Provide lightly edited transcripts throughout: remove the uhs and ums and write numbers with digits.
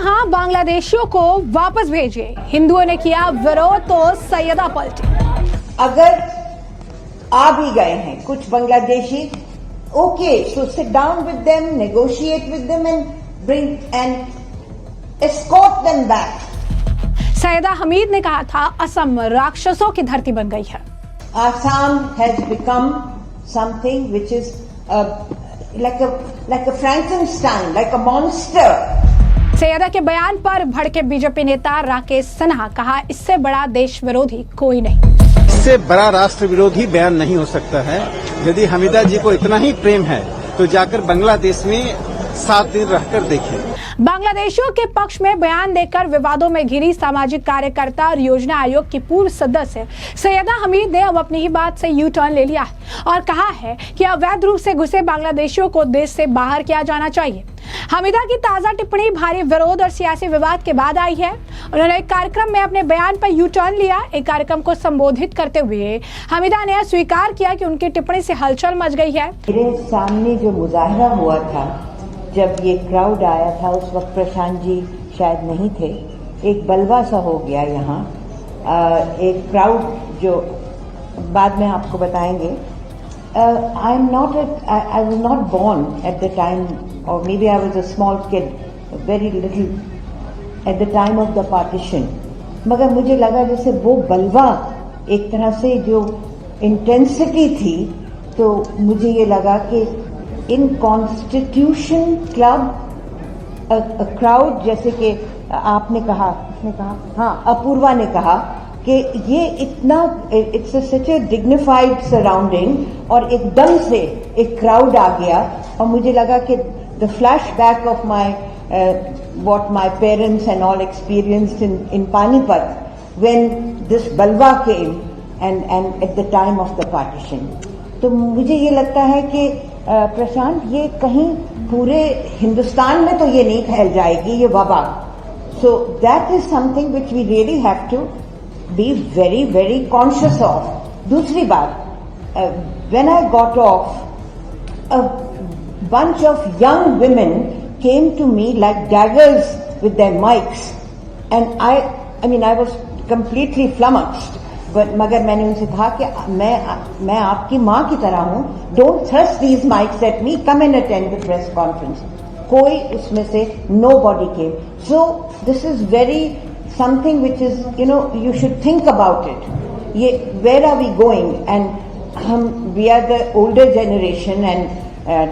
कहा बांग्लादेशियों को वापस भेजिए, हिंदुओं ने किया विरोध तो सैयदा पलटी। अगर आ भी गए हैं कुछ Bangladeshi, okay, so sit down with them, negotiate with them and bring and escort them back. Syeda Hameed ने कहा था असम राक्षसों की धरती बन गई है। Assam has become something which is like a Frankenstein, like a monster. Syeda के बयान पर भड़के बीजेपी नेता राकेश सिन्हा, कहा इससे बड़ा देश विरोधी कोई नहीं। इससे बड़ा राष्ट्र विरोधी बयान नहीं हो सकता है। यदि हमीदा जी को इतना ही प्रेम है तो जाकर बांग्लादेश में 7 दिन रहकर देखें। बांग्लादेशियों के पक्ष में बयान देकर विवादों में घिरी सामाजिक कार्यकर्ता और योजना आयोग की पूर्व सदस्य सैयदा हमीद ने अब अपनी ही बात से यू टर्न ले लिया है और कहा है कि अवैध रूप से घुसे बांग्लादेशियों को देश से बाहर किया जाना चाहिए। हमीदा की ताजा टिप्पणी भारी विरोध और सियासी विवाद के बाद आई है। उन्होंने एक कार्यक्रम में अपने बयान पर यू टर्न लिया। एक कार्यक्रम को संबोधित करते हुए हमीदा ने स्वीकार किया कि उनकी टिप्पणी से हलचल मच गई है। मेरे सामने जो मुजाहरा हुआ था, जब ये क्राउड आया था, उस वक्त प्रशांत जी शायद नहीं थे। एक बलवा सा हो गया यहाँ, एक क्राउड जो बाद में आपको बताएंगे। I was not born at the time, or maybe I was a small kid, very little at the time of the partition. मगर मुझे लगा जैसे वो बलवा एक तरह से जो इंटेंसिटी थी, तो मुझे ये लगा कि इन कॉन्स्टिट्यूशन क्लब क्राउड, जैसे कि आपने कहा, हाँ, अपूर्वा ने कहा कि ये इतना, it's such A dignified surrounding, और एकदम से एक क्राउड आ गया और मुझे लगा कि the flashback of my what my parents and all experienced in Panipat when this balwa came and at the time of the partition. तो मुझे ये लगता है कि प्रशांत, ये कहीं पूरे हिंदुस्तान में तो ये नहीं फैल जाएगी ये वबा। So that is something which we really have to be very very conscious of. दूसरी बात, when I got off, a bunch of young women came to me like daggers with their mics, and I mean I was completely flummoxed. But मगर मैंने उनसे कहा कि मैं आपकी माँ की तरह हूँ, don't thrust these mics at me, come and attend the press conference. कोई उसमें से nobody came. So this is very something which is, you know, you should think about it. ये where are we going? And we are the older generation, and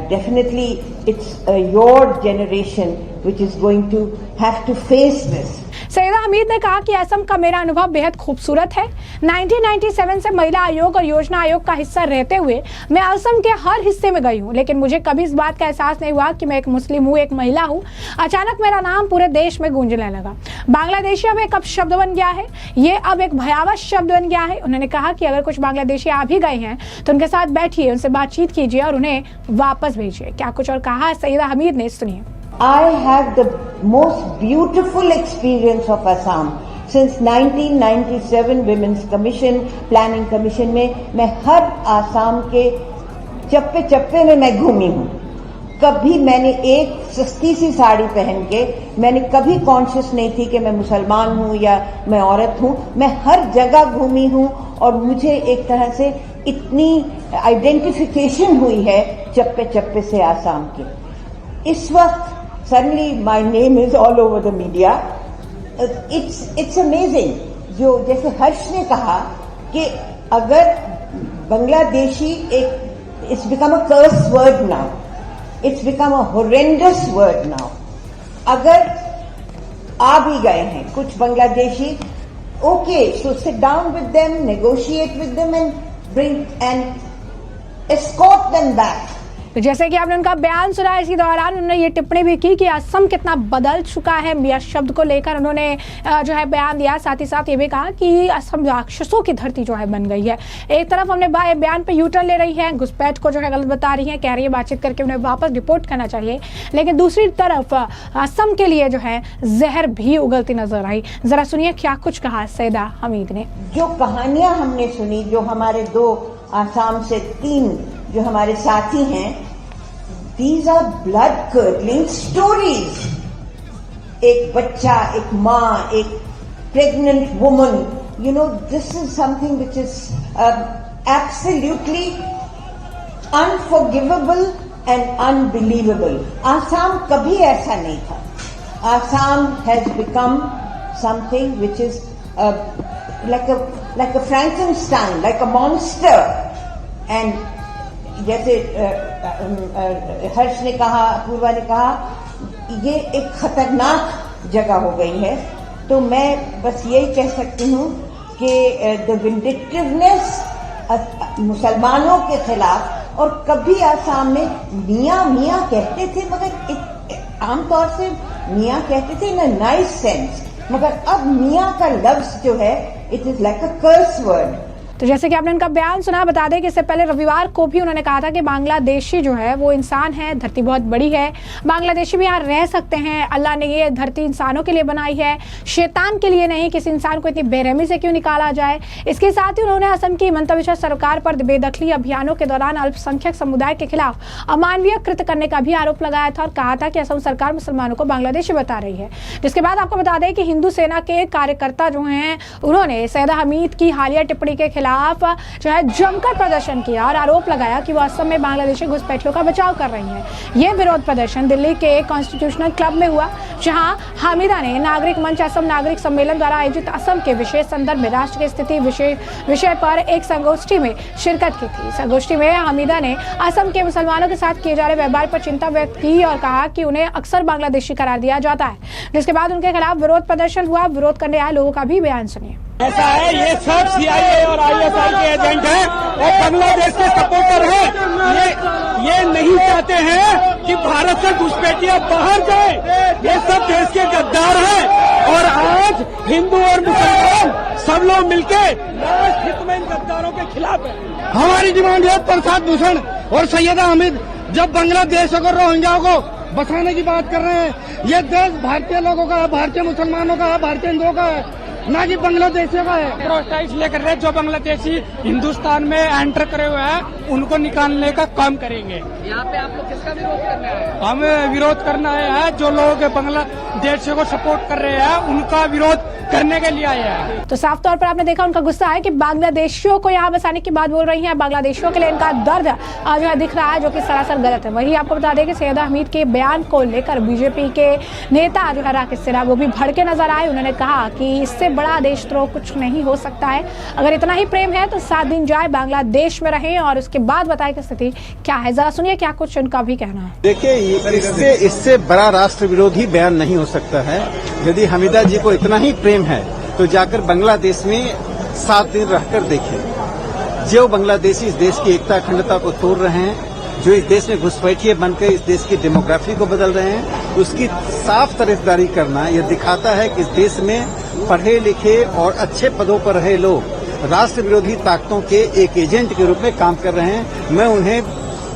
definitely it's your generation which is going to have to face this. Syeda Hameed ने कहा कि असम का मेरा अनुभव बेहद खूबसूरत है। 1997 से महिला आयोग और योजना आयोग का हिस्सा रहते हुए मैं असम के हर हिस्से में गई हूँ, लेकिन मुझे कभी इस बात का एहसास नहीं हुआ कि मैं एक मुस्लिम हूँ, एक महिला हूँ। अचानक मेरा नाम पूरे देश में गूंजने लगा। बांग्लादेशी अब एक अपशब्द बन गया है, ये अब एक भयावह शब्द बन गया है। उन्होंने कहा कि अगर कुछ बांग्लादेशी आ भी गए हैं तो उनके साथ बैठिए, उनसे बातचीत कीजिए और उन्हें वापस भेजिए। क्या कुछ और कहा सैयदा हमीद ने, सुनिए। I have the most beautiful experience of Assam. Since 1997 Women's Commission, Planning Commission में मैं हर आसाम के चप्पे चप्पे में मैं घूमी हूँ। कभी मैंने एक सस्ती सी साड़ी पहन के, मैंने कभी कॉन्शियस नहीं थी कि मैं मुसलमान हूँ या मैं औरत हूँ। मैं हर जगह घूमी हूँ और मुझे एक तरह से इतनी आइडेंटिफिकेशन हुई है चप्पे चप्पे से आसाम के। इस वक्त suddenly my name is all over the media. It's amazing. जो जैसे हर्ष ने कहा कि अगर बांग्लादेशी एक, it's become a curse word now. It's become a horrendous word now. अगर आ भी गए हैं कुछ Bangladeshi, okay, so sit down with them, negotiate with them and bring and escort them back. तो जैसे कि आपने उनका बयान सुना, इसी दौरान उन्होंने ये टिप्पणी भी की कि असम कितना बदल चुका है। मियां शब्द को लेकर उन्होंने जो है बयान दिया। साथ ही साथ ये भी कहा कि असम राक्षसों की धरती जो है बन गई है। एक तरफ हमने बयान पे यू टर्न ले रही है, घुसपैठ को जो है गलत बता रही है, कह रही है बातचीत करके उन्हें वापस डिपोर्ट करना चाहिए, लेकिन दूसरी तरफ असम के लिए जो है जहर भी उगलती नजर आई। जरा सुनिए क्या कुछ कहा सैयदा हमीद ने। जो कहानियां हमने सुनी, जो हमारे 2 आसाम से 3 जो हमारे साथी हैं, these are blood curdling stories. एक बच्चा, एक माँ, एक pregnant woman, you know, this is something which is absolutely unforgivable and unbelievable. Assam कभी ऐसा नहीं था. Assam has become something which is like a Frankenstein, like a monster. And जैसे हर्ष ने कहा, अपूर्वा ने कहा, ये एक खतरनाक जगह हो गई है. तो मैं बस यही कह सकती हूँ कि द विंडिक्टिवनेस मुसलमानों के खिलाफ, और कभी आसाम में मियाँ मियाँ कहते थे, मगर आमतौर से मियाँ कहते थे इन अ नाइस सेंस, मगर अब मियाँ का लफ्ज जो है it is like a curse word. तो जैसे कि आपने उनका बयान सुना, बता दें कि इससे पहले रविवार को भी उन्होंने कहा था कि बांग्लादेशी जो है वो इंसान है, धरती बहुत बड़ी है, बांग्लादेशी भी यहाँ रह सकते हैं, अल्लाह ने ये धरती इंसानों के लिए बनाई है, शैतान के लिए नहीं, किसी इंसान को इतनी बेरहमी से क्यों निकाला जाए. इसके साथ ही उन्होंने असम की मंतव्य सरकार पर बेदखली अभियानों के दौरान अल्पसंख्यक समुदाय के खिलाफ अमानवीय कृत्य करने का भी आरोप लगाया था और कहा था कि असम सरकार मुसलमानों को बांग्लादेशी बता रही है. जिसके बाद आपको बता दें कि हिंदू सेना के कार्यकर्ता जो हैं उन्होंने सैयदा हमीद की हालिया टिप्पणी के खिलाफ जो है जमकर प्रदर्शन किया और आरोप लगाया कि वो असम में बांग्लादेशी घुसपैठियों का बचाव कर रही हैं. ये विरोध प्रदर्शन दिल्ली के कॉन्स्टिट्यूशनल क्लब में हुआ, जहां हामिदा ने नागरिक मंच असम नागरिक सम्मेलन द्वारा आयोजित असम के विशेष संदर्भ में राष्ट्र की स्थिति विषय पर एक संगोष्ठी में शिरकत की थी. संगोष्ठी में हामिदा ने असम के मुसलमानों के साथ किए जा रहे व्यवहार पर चिंता व्यक्त की और कहा कि उन्हें अक्सर बांग्लादेशी करार दिया जाता है. जिसके बाद उनके खिलाफ विरोध प्रदर्शन हुआ. विरोध करने आए लोगों का भी बयान सुनिए. ऐसा है, ये सब CIA और ISI के एजेंट हैं और बांग्लादेश के सपोर्टर हैं. ये नहीं चाहते हैं कि भारत से घुसपैठियां बाहर जाए. ये सब देश के गद्दार हैं और आज हिंदू और मुसलमान सब लोग मिलके लास्ट हित में इन गद्दारों के खिलाफ है. हमारी डिमांड है प्रसाद भूषण और सैयदा हमीद जब बांग्लादेश और रोहिंग्याओं को बसाने की बात कर रहे हैं, ये देश भारतीय लोगों का है, भारतीय मुसलमानों का है, भारतीय हिंदुओं का है, ना कि बांग्लादेशियों का है. प्रोटेस्ट इसलिए कर रहे हैं जो बांग्लादेशी हिंदुस्तान में एंटर करे हुए हैं उनको निकालने का काम करेंगे. यहाँ पे आप लोग किसका विरोध करना है? हमें विरोध करना है जो लोग बांग्लादेश को सपोर्ट कर रहे हैं उनका विरोध करने के लिए आए हैं. तो साफ तौर पर आपने देखा उनका गुस्सा है कि बांग्लादेशियों को यहाँ बसाने की बात बोल रही हैं. बांग्लादेशियों के लिए इनका दर्द जो है दिख रहा है, जो कि सरासर गलत है. वहीं आपको बता दें कि सैयदा हमीद के बयान को लेकर बीजेपी के नेता जो है राकेश सिन्हा वो भी भड़के नजर आए. उन्होंने कहा कि इससे बड़ा देशद्रोह कुछ नहीं हो सकता है. अगर इतना ही प्रेम है तो 7 दिन जाए बांग्लादेश में रहें और उसके बाद बताएं कि स्थिति क्या है. जरा सुनिए क्या कुछ उनका भी कहना है. देखिए, इससे बड़ा राष्ट्र विरोधी बयान नहीं हो सकता है. यदि हमीदा जी को इतना ही प्रेम है तो जाकर बांग्लादेश में 7 दिन रहकर देखें. जो बांग्लादेशी इस देश की एकता अखंडता को तोड़ रहे हैं, जो इस देश में घुसपैठिए बनकर इस देश की डेमोग्राफी को बदल रहे हैं, उसकी साफ तरफदारी करना यह दिखाता है कि इस देश में पढ़े लिखे और अच्छे पदों पर रहे लोग राष्ट्र विरोधी ताकतों के एक एजेंट के रूप में काम कर रहे हैं. मैं उन्हें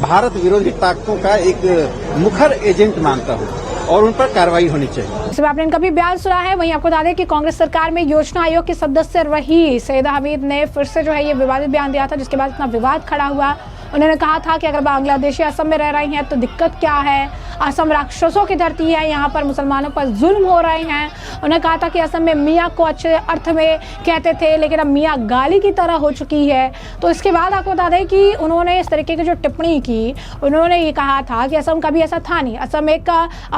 भारत विरोधी ताकतों का एक मुखर एजेंट मानता हूं और उन पर कार्रवाई होनी चाहिए. इसमें आपने इनका भी बयान सुना है. वहीं आपको बता दें कि कांग्रेस सरकार में योजना आयोग की सदस्य रही सैयदा हमीद ने फिर से जो है ये विवादित बयान दिया था, जिसके बाद इतना विवाद खड़ा हुआ. उन्होंने कहा था कि अगर बांग्लादेशी असम में रह रही हैं तो दिक्कत क्या है, असम राक्षसों की धरती है, यहाँ पर मुसलमानों पर जुल्म हो रहे हैं. उन्होंने कहा था कि असम में मियाँ को अच्छे अर्थ में कहते थे लेकिन अब मियाँ गाली की तरह हो चुकी है. तो इसके बाद आपको बता दें कि उन्होंने इस तरीके की जो टिप्पणी की, उन्होंने ये कहा था कि असम कभी ऐसा था नहीं. असम एक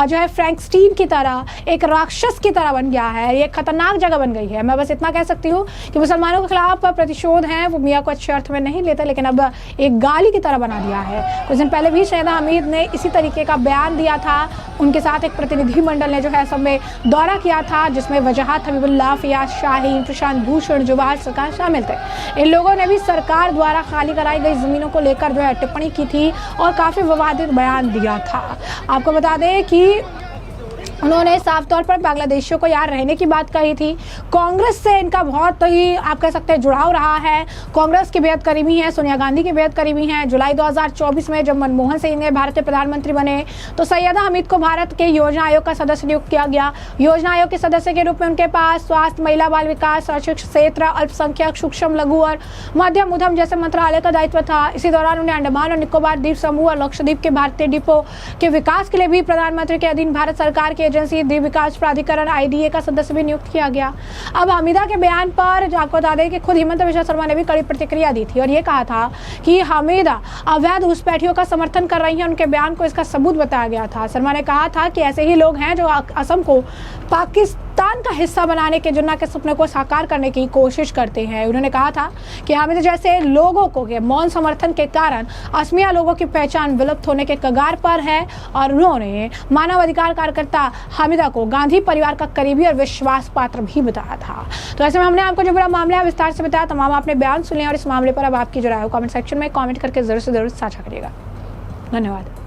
जो है फ्रैंकस्टीन की तरह एक राक्षस की तरह बन गया है, ये खतरनाक जगह बन गई है. मैं बस इतना कह सकती हूँ कि मुसलमानों के खिलाफ प्रतिशोध है, वो मियाँ को अच्छे अर्थ में नहीं लेते लेकिन अब एक गाली की तरह बना दिया है. कुछ दिन पहले भी सैयदा हमीद ने इसी तरीके का बयान दिया था. उनके साथ एक प्रतिनिधि मंडल ने जो है असम में दौरा किया था, जिसमें वजाहत हबीबुल्लाह, फियाज शाहीन, प्रशांत भूषण, जवाहर सरकार शामिल थे. इन लोगों ने भी सरकार द्वारा खाली कराई गई जमीनों को लेकर जो है टिप्पणी की थी और काफी विवादित बयान दिया था. आपको बता दें कि उन्होंने साफ तौर पर बांग्लादेशियों को यहाँ रहने की बात कही थी. कांग्रेस से इनका बहुत ही आप कह सकते हैं जुड़ाव रहा है. कांग्रेस की बेहद करीबी हैं, सोनिया गांधी की बेहद करीबी हैं. जुलाई 2024 में जब मनमोहन सिंह ने भारत के प्रधानमंत्री बने तो सैयदा हमीद को भारत के योजना आयोग का सदस्य नियुक्त किया गया. योजना आयोग के सदस्य के रूप में उनके पास स्वास्थ्य, महिला बाल विकास, शैक्षिक क्षेत्र, अल्पसंख्यक, सूक्ष्म लघु और मध्यम उद्यम जैसे मंत्रालय का दायित्व था. इसी दौरान उन्हें अंडमान और निकोबार द्वीप समूह और लक्षद्वीप के भारतीय द्वीपों के विकास के लिए भी प्रधानमंत्री के अधीन भारत सरकार के एजेंसी द्वीप विकास प्राधिकरण IDA का सदस्य भी नियुक्त किया गया। अब हामिदा के बयान पर आपको बता दें कि खुद हिमंता बिश्वा शर्मा ने भी कड़ी प्रतिक्रिया दी थी और ये कहा था कि हामिदा अवैध घुसपैठियों का समर्थन कर रही हैं। उनके बयान को इसका सबूत बताया गया था। शर्मा ने कहा था कि ऐसे ही लोग हैं जो असम को पाकिस्तान का हिस्सा बनाने के जुन्ना के सपने को साकार करने की कोशिश करते हैं। उन्होंने कहा था कि हामिदा जैसे लोगों को के मौन समर्थन के कारण असमिया लोगों की पहचान विलुप्त होने के कगार पर है और उन्होंने मानवाधिकार कार्यकर्ता हामिदा को गांधी परिवार का करीबी और विश्वास पात्र भी बताया था। तो ऐसे में हमने आपको जो पूरा मामला है विस्तार से बताया, तमाम आपने बयान सुने और इस मामले पर अब आपकी जो राय हो कमेंट सेक्शन में कमेंट करके जरूर से जरूर साझा करिएगा। धन्यवाद।